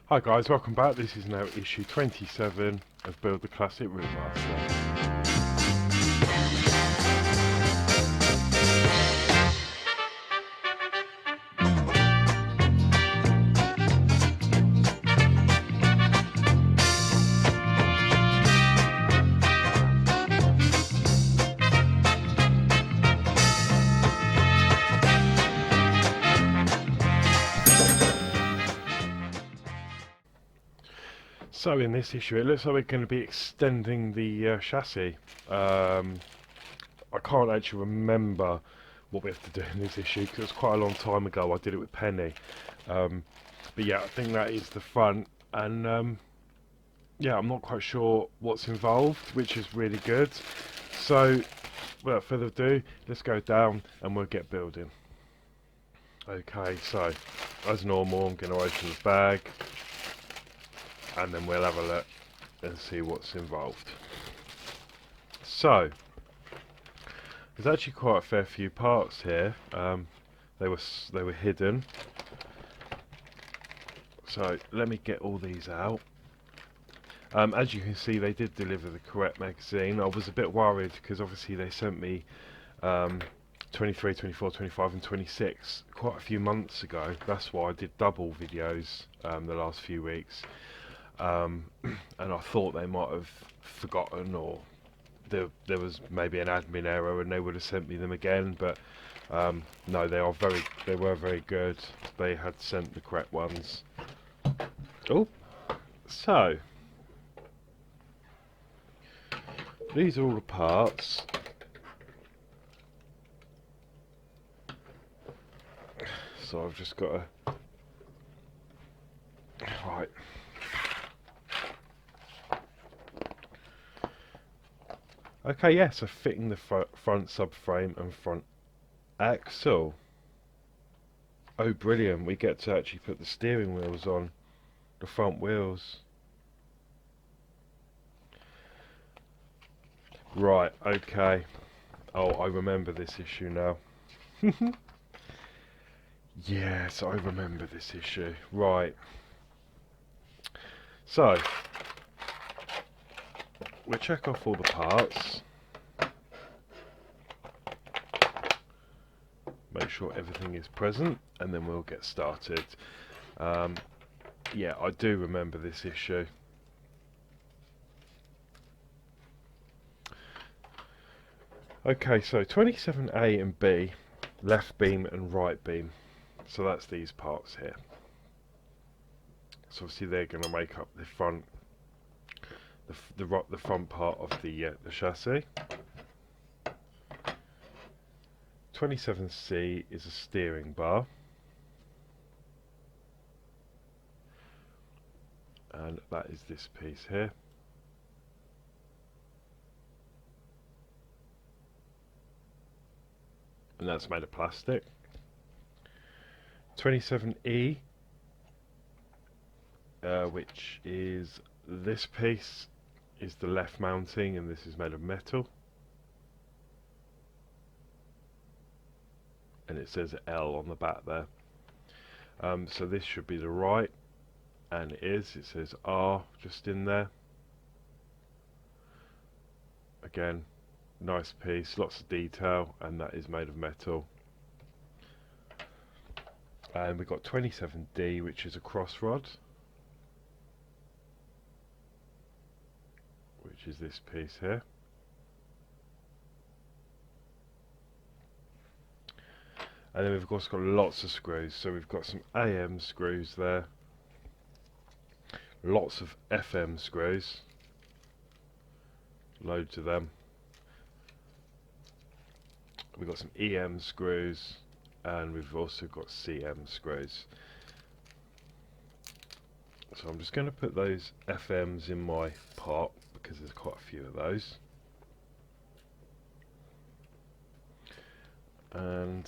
Hi guys, welcome back. This is now issue 27 of Build the Classic Routemaster. So in this issue it looks like we're going to be extending the chassis. I can't actually remember what we have to do in this issue because it was quite a long time ago. I did it with Penny. But yeah, I think that is the front, and yeah, I'm not quite sure what's involved, which is really good. So without further ado, let's go down and we'll get building. Okay, so as normal, I'm going to open the bag and then we'll have a look and see what's involved. So there's actually quite a fair few parts here. They were hidden. So let me get all these out. As you can see, they did deliver the correct magazine. I was a bit worried because obviously they sent me 23, 24, 25 and 26 quite a few months ago. That's why I did double videos the last few weeks. And I thought they might have forgotten, or there was maybe an admin error and they would have sent me them again, but no, they were very good. They had sent the correct ones. Oh, so these are all the parts. So I've just got to right. Okay, yeah, so fitting the front subframe and front axle. Oh, brilliant. We get to actually put the steering wheels on the front wheels. Right, okay. Oh, I remember this issue now. Yes, I remember this issue. Right. So, we'll check off all the parts. Make sure everything is present, and then we'll get started. Yeah, I do remember this issue. Okay, so 27A and B, left beam and right beam. So that's these parts here. So obviously they're going to make up the front, the front part of the chassis. 27C is a steering bar, and that is this piece here. And that's made of plastic. 27E, which is this piece, is the left mounting, and this is made of metal. And it says L on the back there. So this should be the right, and it is. It says R just in there. Again, nice piece, lots of detail, and that is made of metal. And we've got 27D, which is a cross rod, which is this piece here. And then we've also got lots of screws. So we've got some AM screws there, lots of FM screws, loads of them. We've got some EM screws, and we've also got CM screws. So I'm just going to put those FMs in my pot because there's quite a few of those. And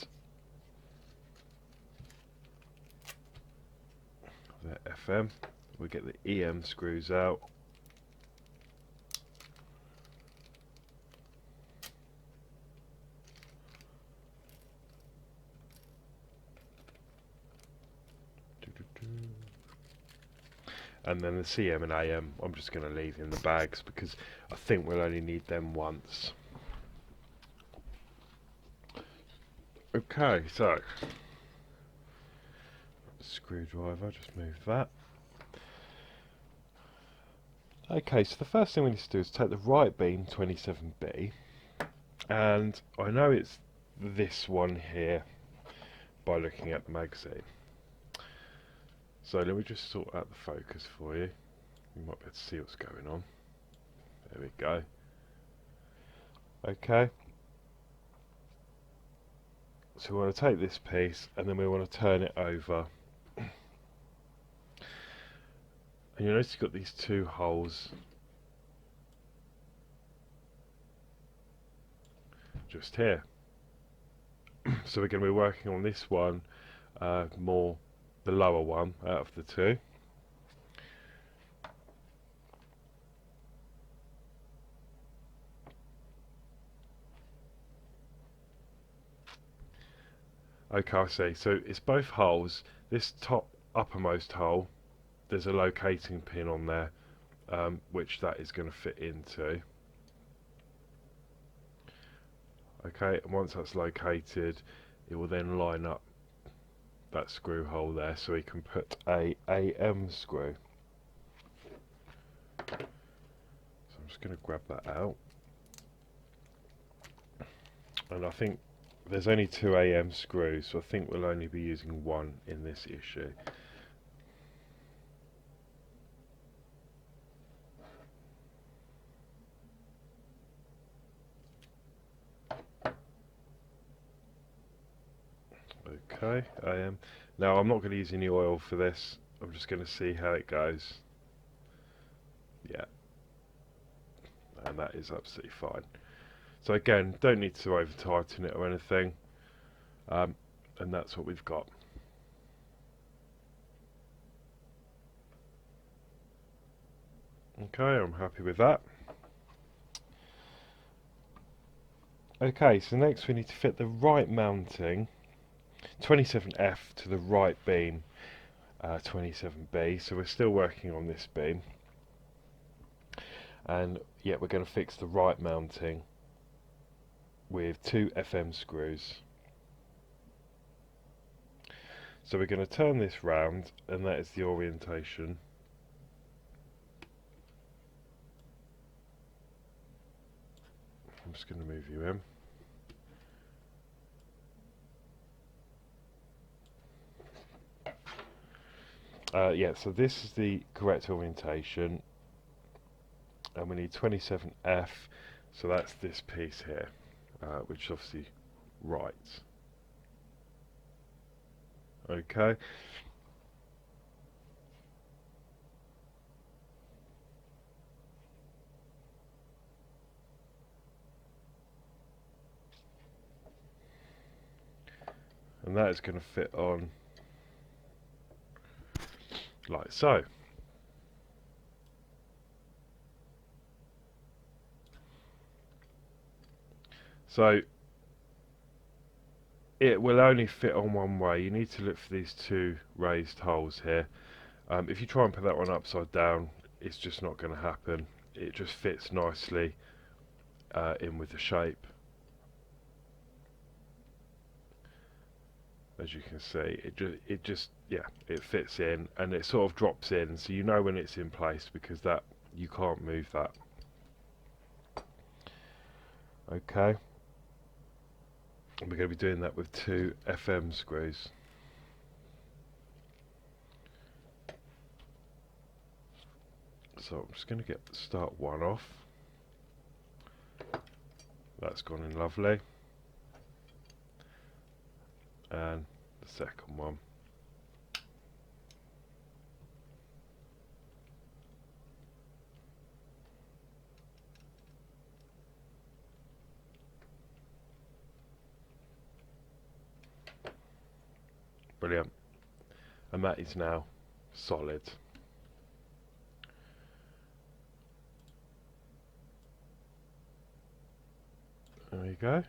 the FM, we get the EM screws out. and then the CM and AM I'm just going to leave in the bags because I think we'll only need them once. Okay, so screwdriver, just move that. Okay, so the first thing we need to do is take the right beam 27B, and I know it's this one here by looking at the magazine. So let me just sort out the focus for you. You might be able to see what's going on. There we go. Okay. So we want to take this piece and then we want to turn it over. And you notice you've got these two holes just here. So we're going to be working on this one more, the lower one out of the two. Okay, I see. So it's both holes. This top uppermost hole, there's a locating pin on there, which that is going to fit into. Okay, and once that's located, it will then line up that screw hole there, so we can put a AM screw. So I'm just going to grab that out, and I think there's only 2 AM screws, so I think we'll only be using one in this issue. Okay, AM. Now I'm not going to use any oil for this, I'm just going to see how it goes. Yeah, and that is absolutely fine. So again, don't need to over tighten it or anything, and that's what we've got. Okay, I'm happy with that. Okay, so next we need to fit the right mounting 27F to the right beam 27B, so we're still working on this beam, and yeah, we're going to fix the right mounting with 2 FM screws. So we're going to turn this round, and that is the orientation. I'm just going to move you in. Yeah, so this is the correct orientation, and we need 27F, so that's this piece here, which is obviously right. Okay. And that is going to fit on like so. So it will only fit on one way. You need to look for these 2 raised holes here. If you try and put that one upside down, it's just not going to happen. It just fits nicely in with the shape. As you can see, it just yeah, it fits in, and it sort of drops in, so you know when it's in place, because that you can't move that. Okay, and we're going to be doing that with 2 FM screws. So I'm just going to start one off. That's gone in lovely. And the second one. Brilliant. And that is now solid. There you go.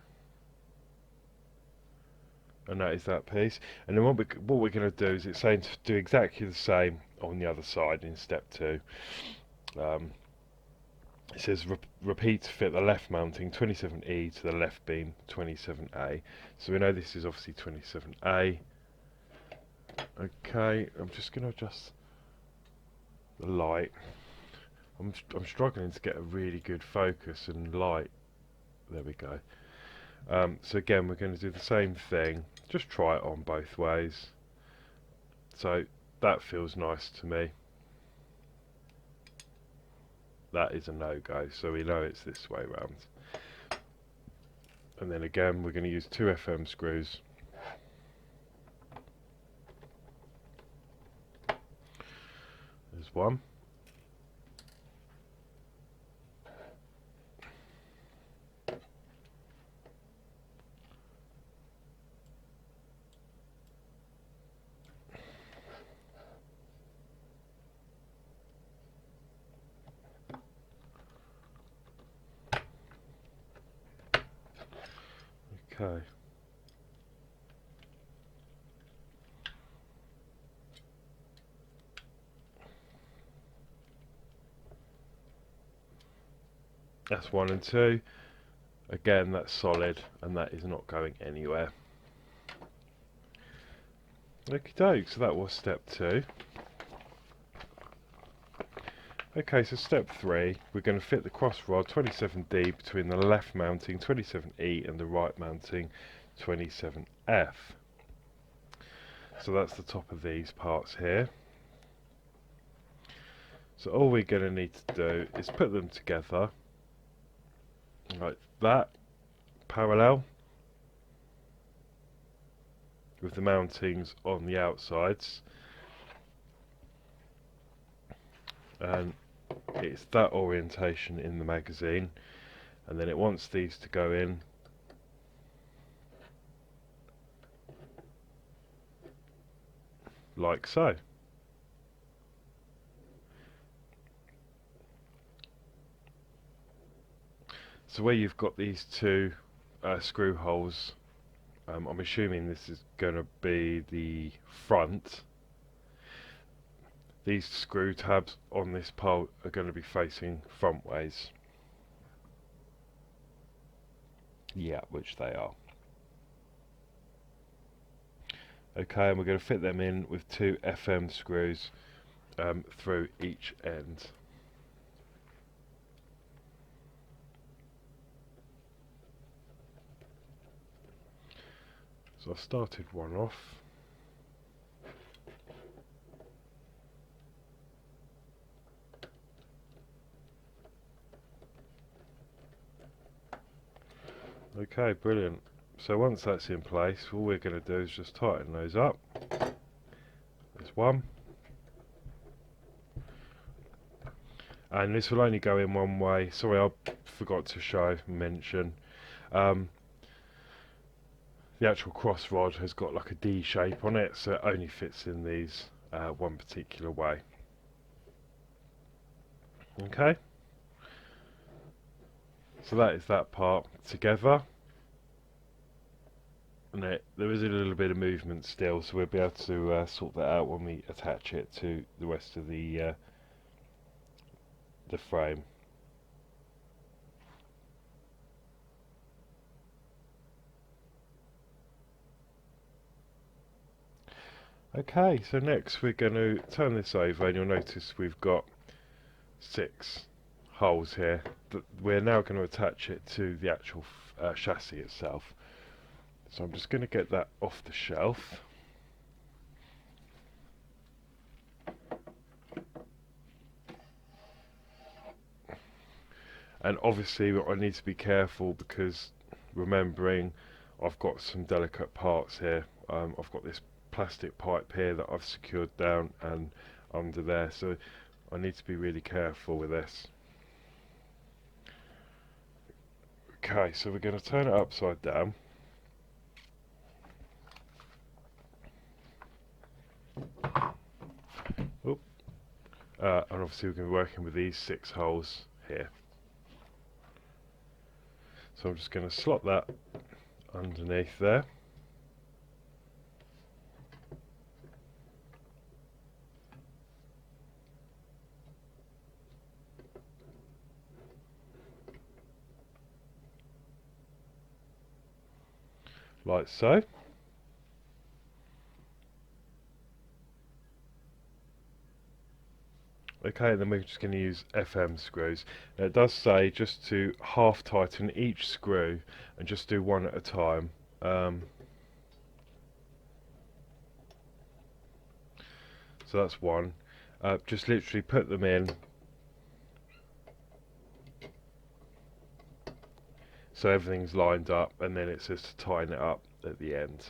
And that is that piece. And then what we're going to do is it's saying to do exactly the same on the other side in step 2. It says repeat to fit the left mounting 27E to the left beam 27A. So we know this is obviously 27A. Okay, I'm just going to adjust the light. I'm struggling to get a really good focus and light. There we go. So again, we're going to do the same thing. Just try it on both ways. So that feels nice to me. That is a no-go, so we know it's this way round. And then again, we're going to use 2 FM screws. There's one. Okay. That's 1 and 2. Again, that's solid, and that is not going anywhere. Okie doke, so that was step 2. Okay, so step 3, we're going to fit the cross rod 27D between the left mounting 27E and the right mounting 27F. So that's the top of these parts here. So all we're going to need to do is put them together like that, parallel, with the mountings on the outsides, and it's that orientation in the magazine, and then it wants these to go in like so. So where you've got these 2 screw holes, I'm assuming this is going to be the front. These screw tabs on this pole are going to be facing front ways. Yeah, which they are. Okay, and we're going to fit them in with 2 FM screws through each end. So I've started one off. Okay, brilliant. So once that's in place, all we're going to do is just tighten those up. There's one. And this will only go in one way. Sorry, I forgot to mention. The actual cross rod has got like a D shape on it, so it only fits in these one particular way. Okay, so that is that part together, and there is a little bit of movement still, so we'll be able to sort that out when we attach it to the rest of the frame. Okay, so next we're going to turn this over, and you'll notice we've got 6 holes here. We're now going to attach it to the actual chassis itself. So I'm just going to get that off the shelf. And obviously I need to be careful, because remembering I've got some delicate parts here. I've got this plastic pipe here that I've secured down and under there, so I need to be really careful with this. Okay, so we're going to turn it upside down. And obviously we're going to be working with these 6 holes here. So I'm just going to slot that underneath there. like so. Okay, then we're just going to use FM screws. Now it does say just to half tighten each screw and just do one at a time. So that's one. Just literally put them in so everything's lined up, and then it says to tighten it up at the end.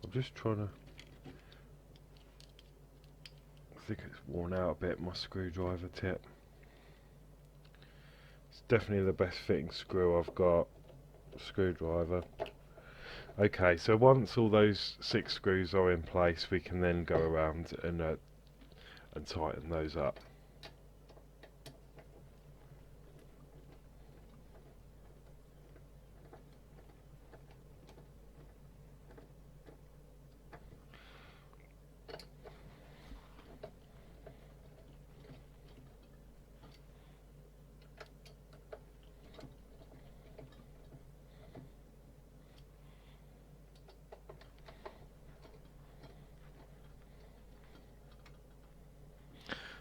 I'm just trying to... I think it's worn out a bit, my screwdriver tip. It's definitely the best fitting screw I've got. Screwdriver. Okay, so once all those 6 screws are in place, we can then go around and tighten those up.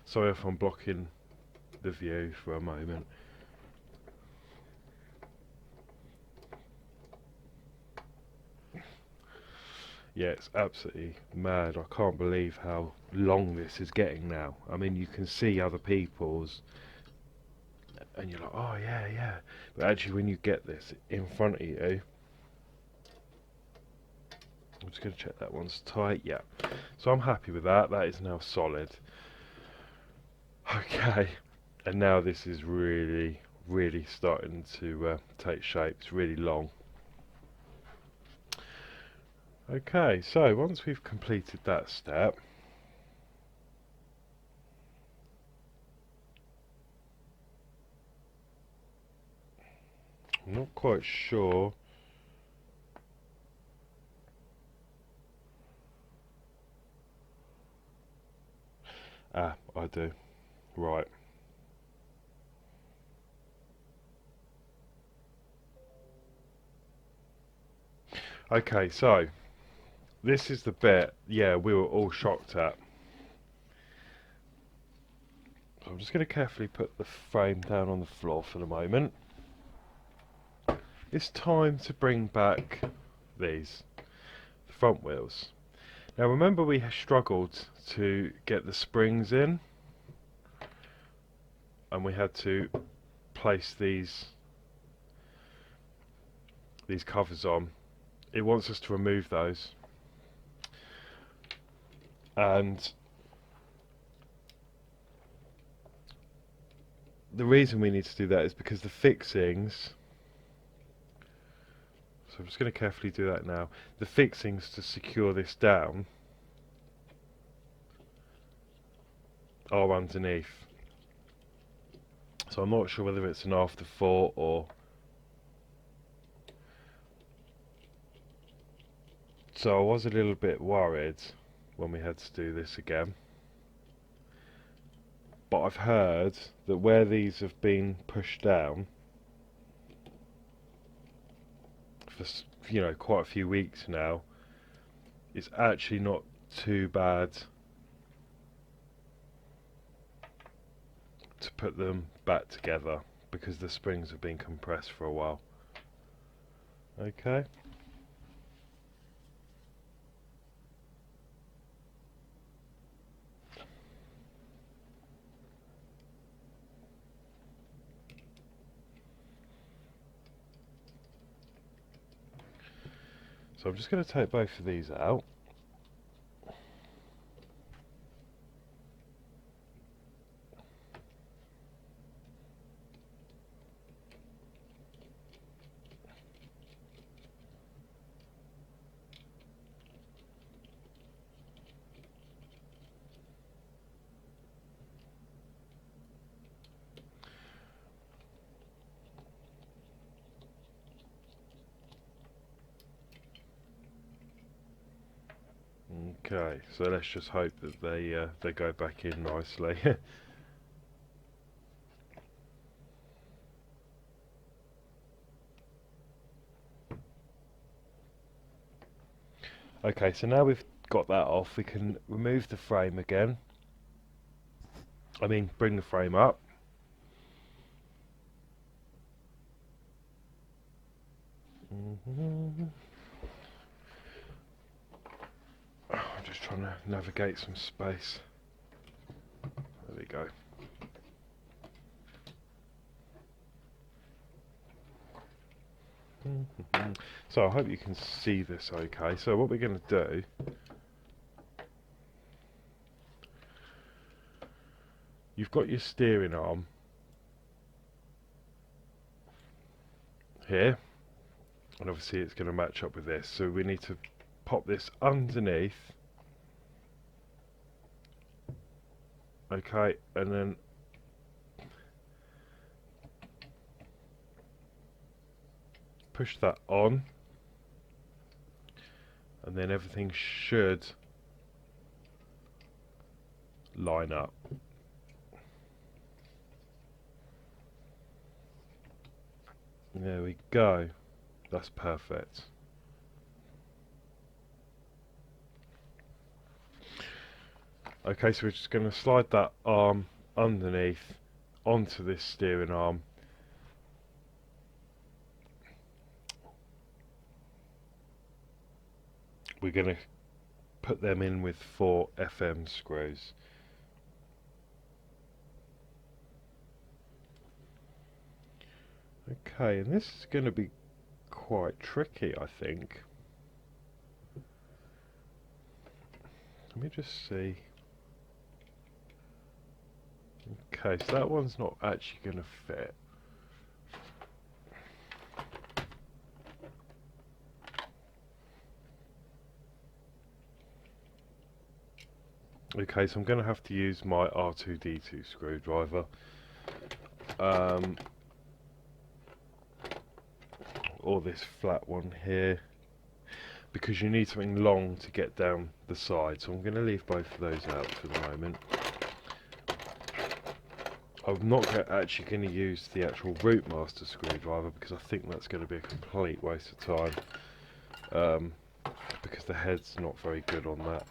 Sorry if I'm blocking the view for a moment. Yeah, it's absolutely mad. I can't believe how long this is getting now. I mean, you can see other people's and you're like, oh yeah, yeah. But actually when you get this in front of you, I'm just going to check that one's tight. Yeah. So I'm happy with that. That is now solid. Okay. And now this is really, really starting to take shape. It's really long. Okay, so once we've completed that step, I'm not quite sure. Ah, I do. Right. Okay, so this is the bit, yeah, we were all shocked at. So I'm just going to carefully put the frame down on the floor for the moment. It's time to bring back these, the front wheels. Now remember we struggled to get the springs in, and we had to place these covers on. It wants us to remove those, and the reason we need to do that is because the fixings, so I'm just going to carefully do that now, the fixings to secure this down are underneath. So I'm not sure whether it's an afterthought or... So I was a little bit worried when we had to do this again. But I've heard that where these have been pushed down for, you know, quite a few weeks now, it's actually not too bad to put them back together because the springs have been compressed for a while. Okay. So I'm just going to take both of these out. Okay, so let's just hope that they go back in nicely. Okay, so now we've got that off, we can remove the frame again. I mean, bring the frame up. I'm just trying to navigate some space. There we go. So I hope you can see this okay. So what we're going to do, you've got your steering arm here, and obviously it's going to match up with this, so we need to pop this underneath, okay, and then push that on, and then everything should line up. There we go, that's perfect. Okay, so we're just going to slide that arm underneath onto this steering arm. We're going to put them in with 4 FM screws. Okay, and this is going to be quite tricky, I think. Let me just see. Okay, so that one's not actually going to fit. Okay, so I'm going to have to use my R2D2 screwdriver. Or this flat one here, because you need something long to get down the side, so I'm going to leave both of those out for the moment. I'm not actually going to use the actual Routemaster screwdriver because I think that's going to be a complete waste of time, because the head's not very good on that.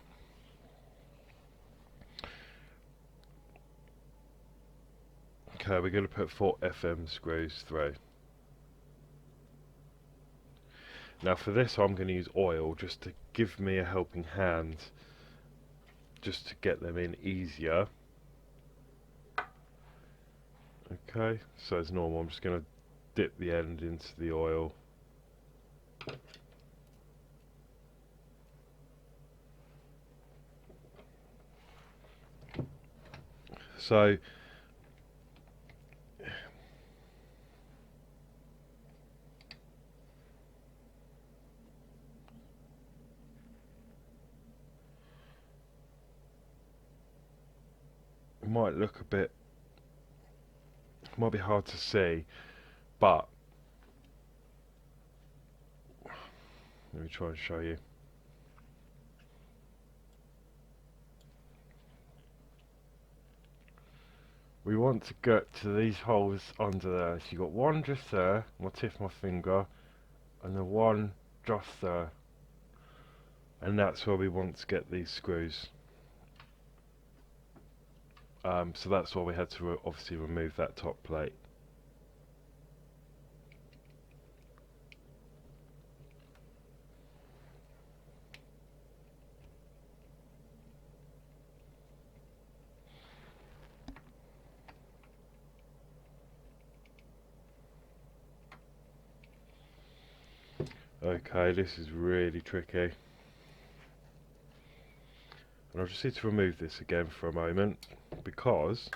Okay, we're going to put 4 FM screws through. Now for this I'm going to use oil just to give me a helping hand, just to get them in easier. Okay, so as normal I'm just going to dip the end into the oil. So it might look a bit, it might be hard to see, but let me try and show you. We want to get to these holes under there. So you've got one just there, my tip of my finger, and the one just there. And that's where we want to get these screws. So that's why we had to obviously remove that top plate. Okay, this is really tricky. And I just need to remove this again for a moment, because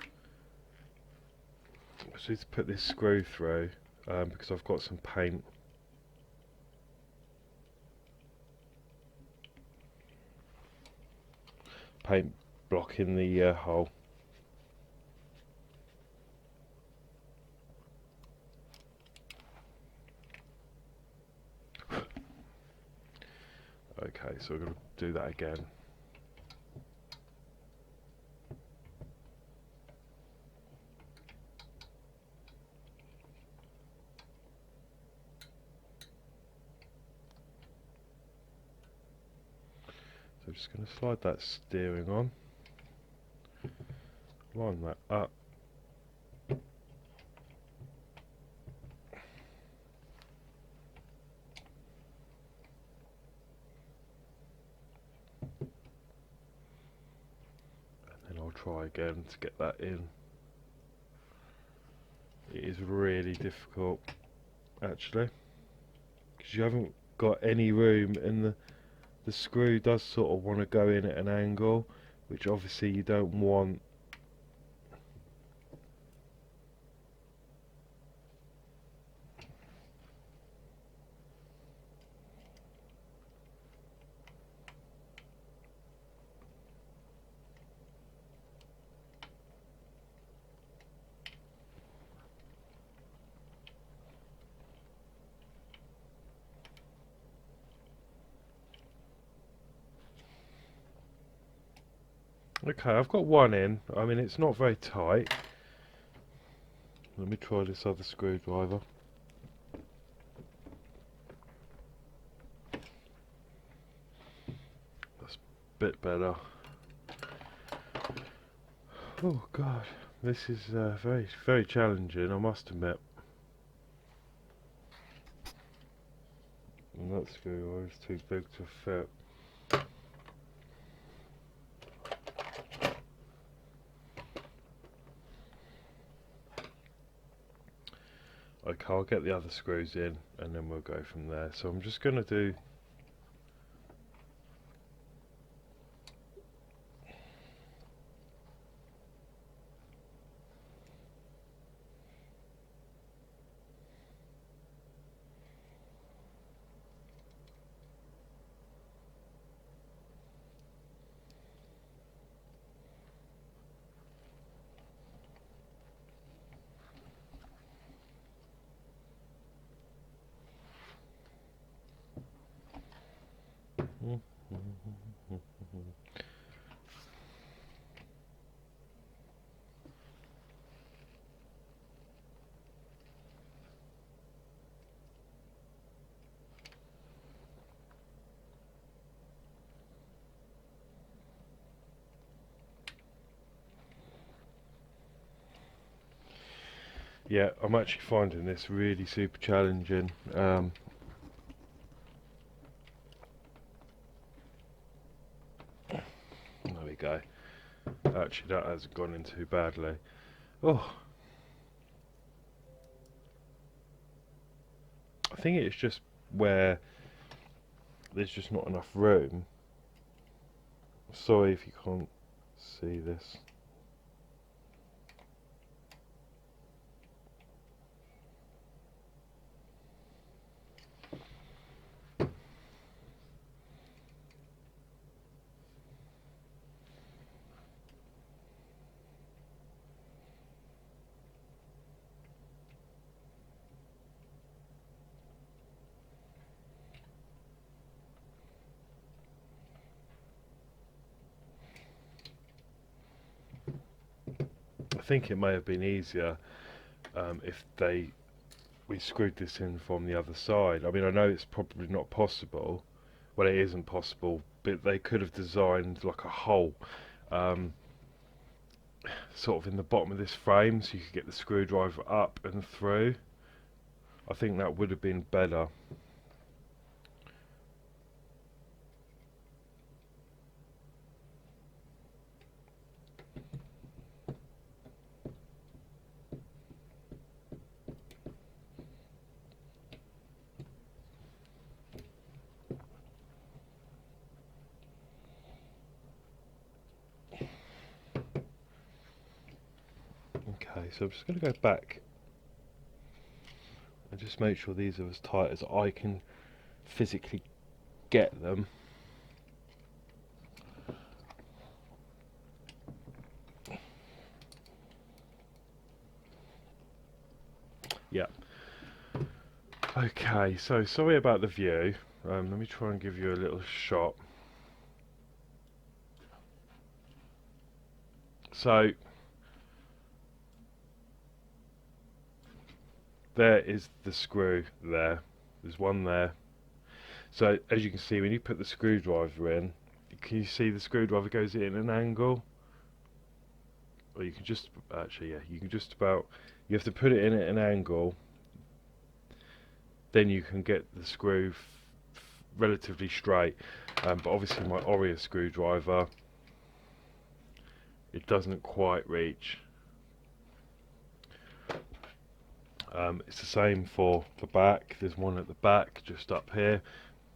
I just need to put this screw through, because I've got some paint. Paint blocking the hole. Okay, so we're going to do that again. I'm just going to slide that steering on, line that up. And I'll try again to get that in. It is really difficult, actually, because you haven't got any room, and the screw does sort of want to go in at an angle, which obviously you don't want. Okay, I've got one in. I mean, it's not very tight. Let me try this other screwdriver. That's a bit better. Oh god, this is very, very challenging, I must admit. And that screwdriver is too big to fit. Okay, I'll get the other screws in and then we'll go from there. So I'm just going to do yeah, I'm actually finding this really super challenging. There we go. Actually, that hasn't gone in too badly. Oh, I think it's just where there's just not enough room. Sorry if you can't see this. I think it may have been easier if we screwed this in from the other side. I mean, I know it's probably not possible. Well, it isn't possible, but they could have designed like a hole sort of in the bottom of this frame so you could get the screwdriver up and through. I think that would have been better. Okay, so I'm just going to go back and just make sure these are as tight as I can physically get them. Yeah. Okay, so sorry about the view. Let me try and give you a little shot. So there is the screw there. There's one there. So as you can see, when you put the screwdriver in, you can you see the screwdriver goes in an angle? Or you can just, actually, yeah, you can just about, you have to put it in at an angle, then you can get the screw relatively straight. But obviously my Oria screwdriver, it doesn't quite reach. It's the same for the back. There's one at the back just up here,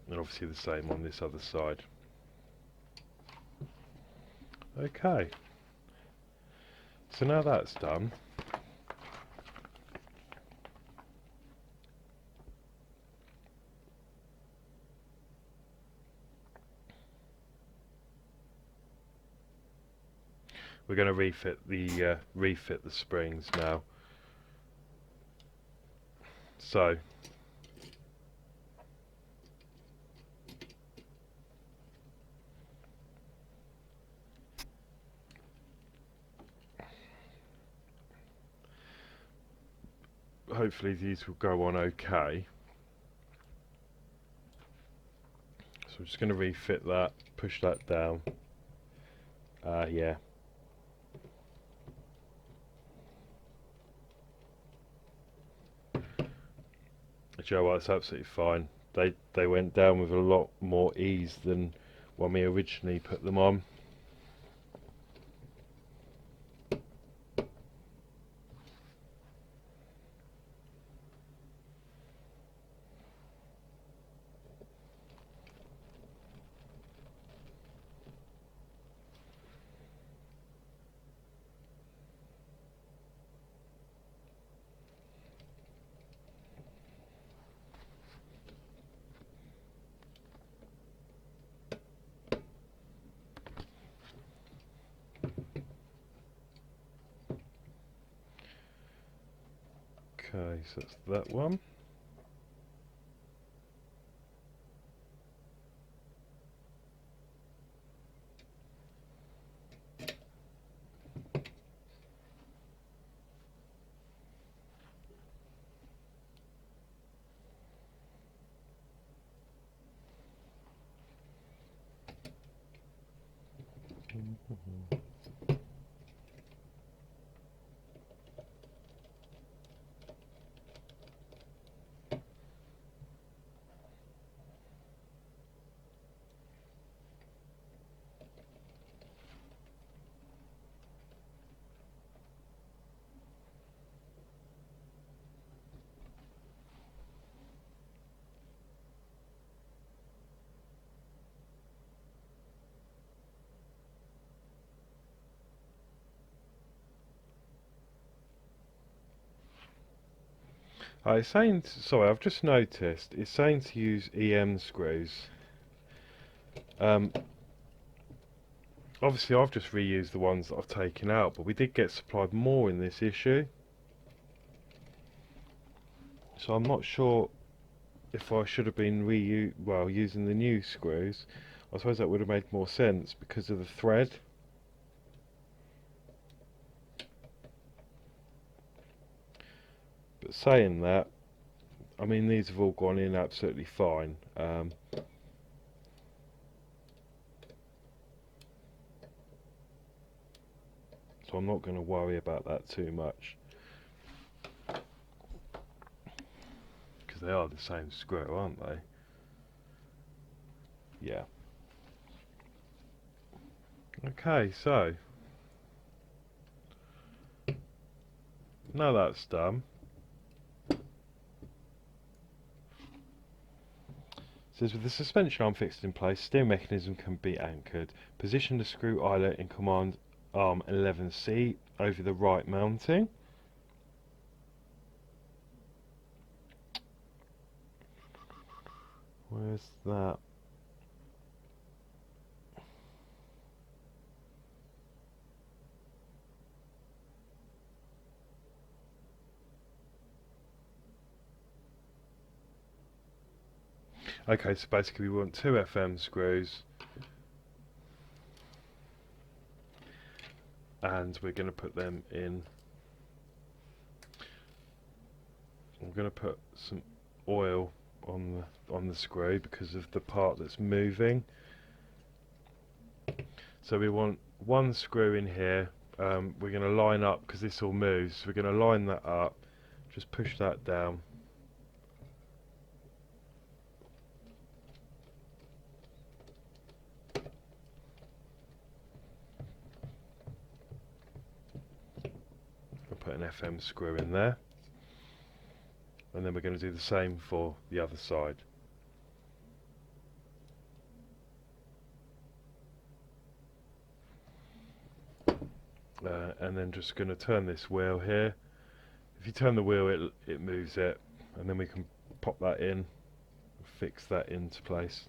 and obviously the same on this other side. Okay, so now that's done, we're going to refit the springs now. So hopefully these will go on okay. So I'm just going to refit that, push that down. Yeah. Joe, well, that's absolutely fine. They went down with a lot more ease than when we originally put them on. Okay, so that's that one. It's saying, sorry, I've just noticed, it's saying to use EM screws. Obviously I've just reused the ones that I've taken out, but we did get supplied more in this issue. So I'm not sure if I should have been using the new screws. I suppose that would have made more sense because of the thread. But saying that, I mean, these have all gone in absolutely fine. So I'm not going to worry about that too much, because they are the same screw, aren't they? Yeah. Okay, so now that's done, it says with the suspension arm fixed in place, steering mechanism can be anchored. Position the screw eyelet in command arm 11C over the right mounting. Where's that? Okay, so basically we want two FM screws, and we're going to put them in. I'm going to put some oil on the screw because of the part that's moving. So we want one screw in here. We're going to line up because this all moves. So we're going to line that up. Just push that down. I'll put an FM screw in there. And then we're going to do the same for the other side. And then just going to turn this wheel here. If you turn the wheel, it moves it, and then we can pop that in, fix that into place.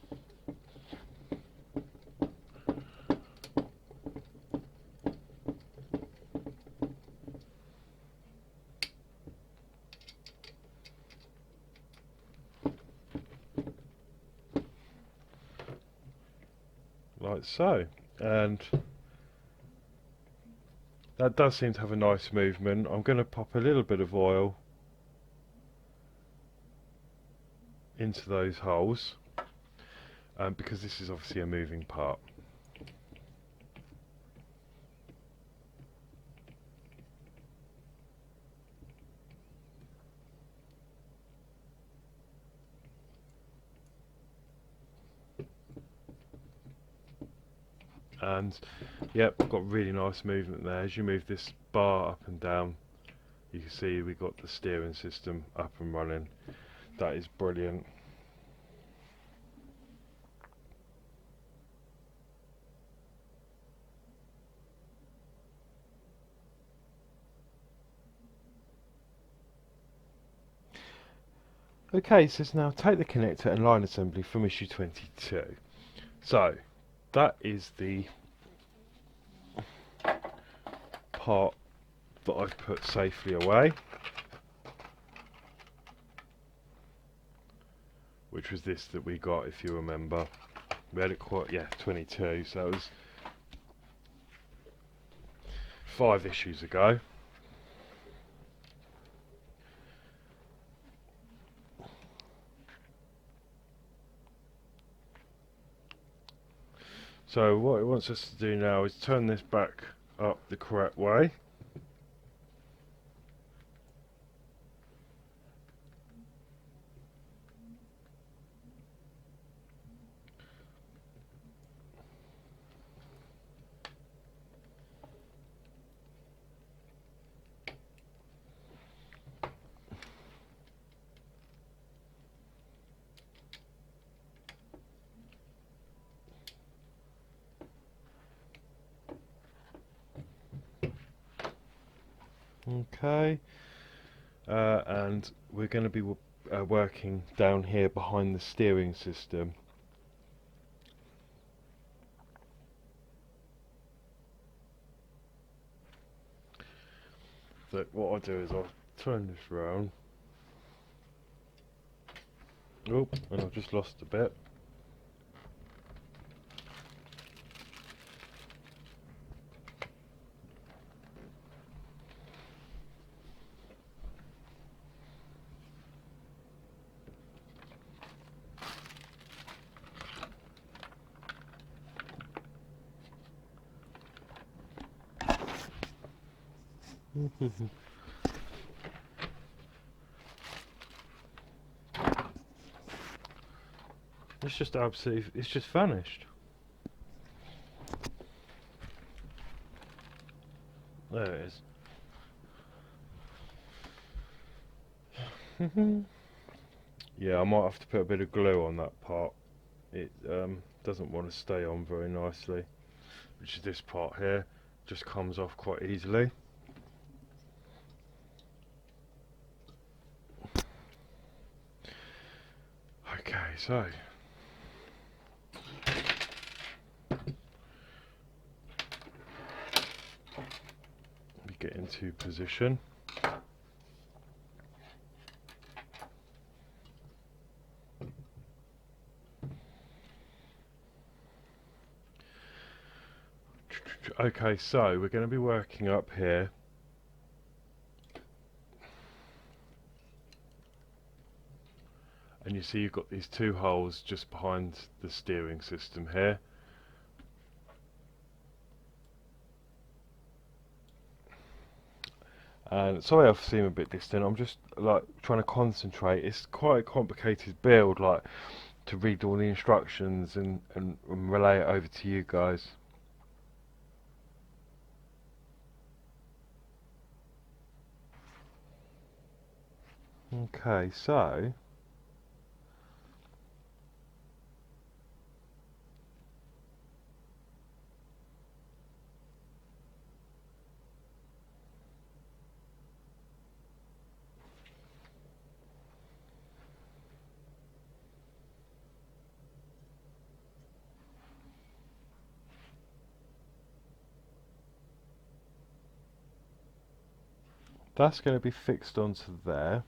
Like so. And that does seem to have a nice movement. I'm going to pop a little bit of oil into those holes, because this is obviously a moving part. And yep, got really nice movement there. As you move this bar up and down, you can see we got the steering system up and running. That is brilliant. Okay, so now take the connector and line assembly from issue 22. So that is the part that I've put safely away, which was this that we got, if you remember. We had it quite, yeah, 22, so it was 5 issues ago. So what it wants us to do now is turn this back up the correct way. Okay, and we're going to be working down here behind the steering system. So what I'll do is I'll turn this round. Oh, and I've just lost a bit. It's just absolutely, it's just vanished. There it is. Yeah, I might have to put a bit of glue on that part. It doesn't want to stay on very nicely, which is this part here. Just comes off quite easily. Okay, so we get into position. Okay, so we're going to be working up here. And you see you've got these 2 holes just behind the steering system here. And sorry I seem a bit distant, I'm just like trying to concentrate. It's quite a complicated build, like to read all the instructions and relay it over to you guys. Okay, so that's going to be fixed onto there.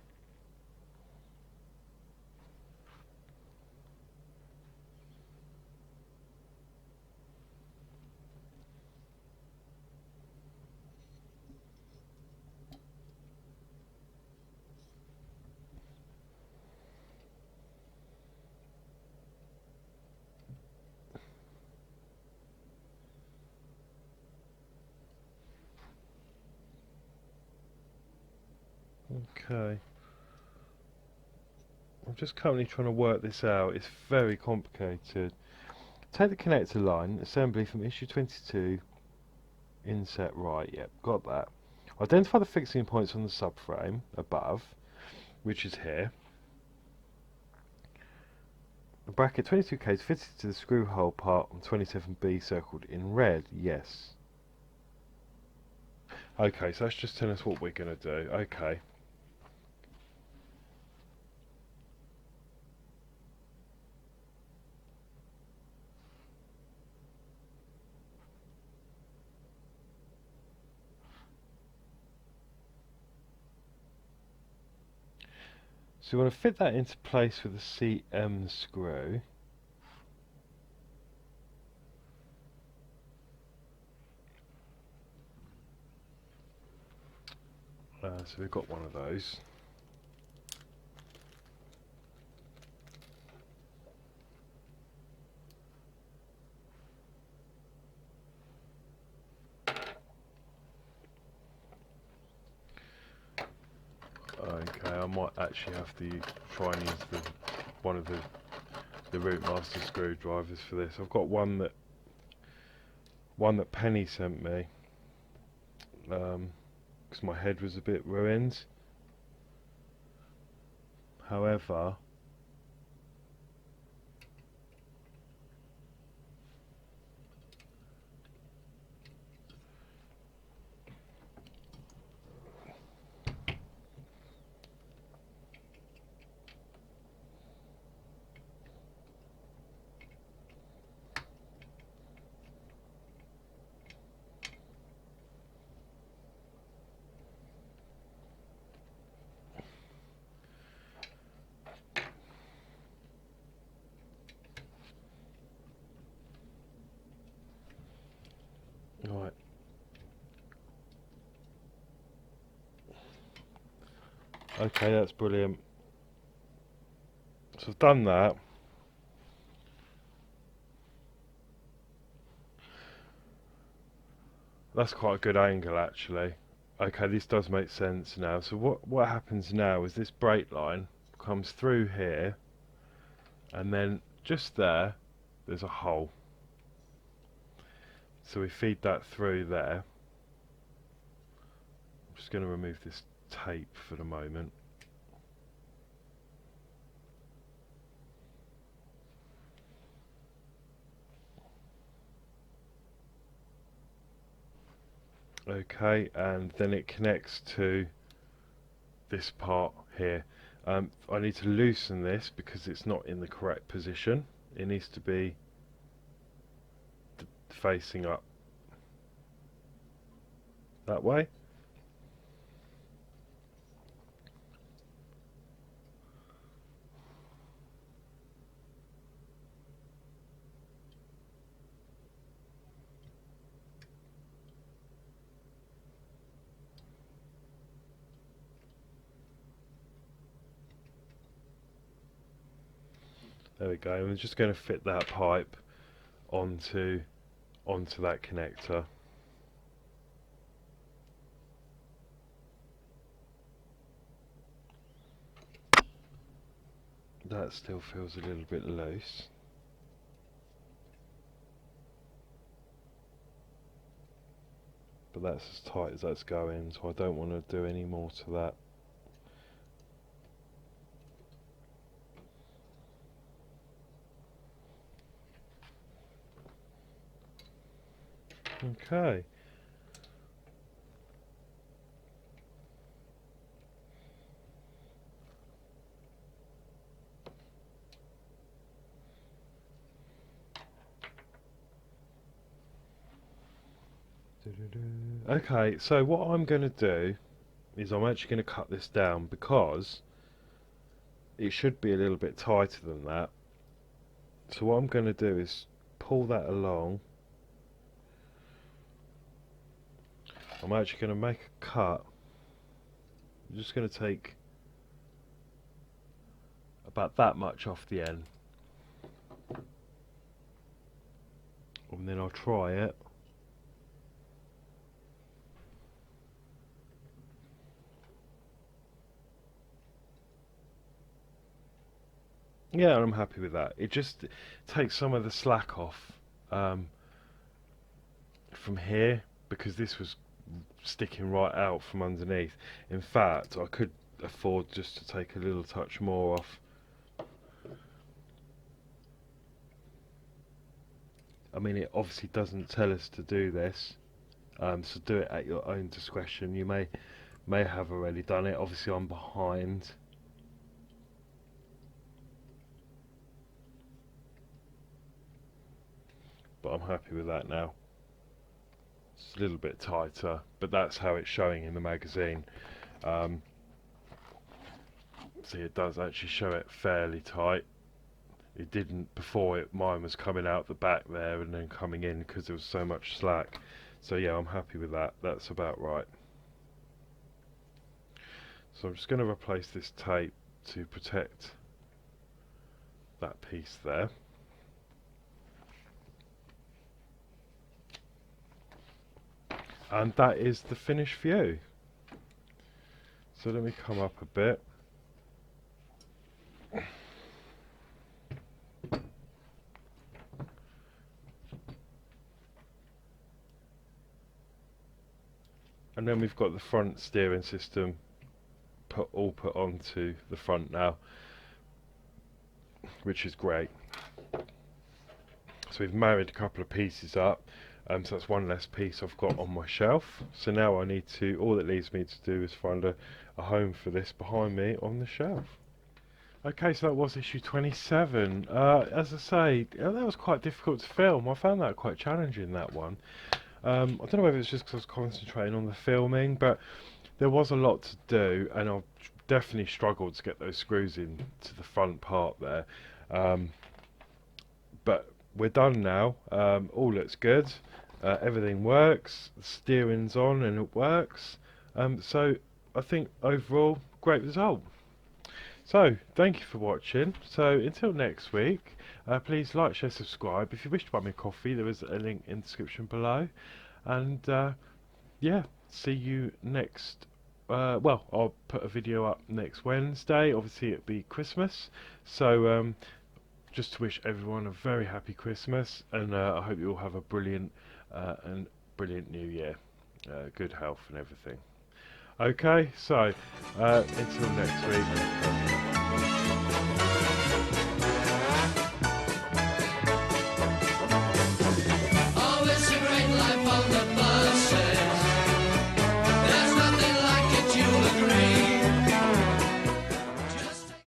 Okay. I'm just currently trying to work this out. It's very complicated. Take the connector line, assembly from issue 22, inset right, yep, got that. Identify the fixing points on the subframe above, which is here. The bracket 22K is fitted to the screw hole part on 27B circled in red, yes. Okay, so that's just telling us what we're going to do. Okay. So we want to fit that into place with the CM screw. So we've got one of those. Okay, I might actually have to try and use one of the Routemaster screwdrivers for this. I've got one that Penny sent me, because my head was a bit ruined. However, right. Okay, that's brilliant. So I've done that. That's quite a good angle actually. Okay, this does make sense now. So what happens now is this brake line comes through here, and then just there's a hole. So we feed that through there. I'm just going to remove this tape for the moment. Okay, and then it connects to this part here. I need to loosen this because it's not in the correct position. It needs to be facing up that way. There we go. I'm just going to fit that pipe onto that connector. That still feels a little bit loose. But that's as tight as that's going, so I don't want to do any more to that. Okay. Okay, so what I'm going to do is I'm actually going to cut this down because it should be a little bit tighter than that. So what I'm going to do is pull that along. I'm actually going to make a cut. I'm just going to take about that much off the end. And then I'll try it. Yeah, I'm happy with that. It just takes some of the slack off from here, because this was sticking right out from underneath. In fact, I could afford just to take a little touch more off. I mean, it obviously doesn't tell us to do this, so do it at your own discretion. You may have already done it. Obviously, I'm behind. But I'm happy with that now. It's a little bit tighter, but that's how it's showing in the magazine. See, it does actually show it fairly tight. It didn't before. Mine was coming out the back there and then coming in because there was so much slack. So yeah, I'm happy with that. That's about right. So I'm just going to replace this tape to protect that piece there. And that is the finished view. So let me come up a bit. And then we've got the front steering system all put onto the front now, which is great. So we've married a couple of pieces up, so that's one less piece I've got on my shelf. So now all it leaves me to do is find a home for this behind me on the shelf. Okay, so that was issue 27. As I say, that was quite difficult to film. I found that quite challenging, that one. I don't know whether it's just because I was concentrating on the filming, but there was a lot to do, and I've definitely struggled to get those screws in to the front part there. But we're done now. All looks good. Everything works. The steering's on and it works. So I think overall, great result. So, thank you for watching. So, until next week, please like, share, subscribe. If you wish to buy me a coffee, there is a link in the description below. And, yeah, see you next. Well, I'll put a video up next Wednesday. Obviously, it'll be Christmas. So, just to wish everyone a very happy Christmas. And I hope you all have a brilliant New Year. Good health and everything. Okay, so, until next week.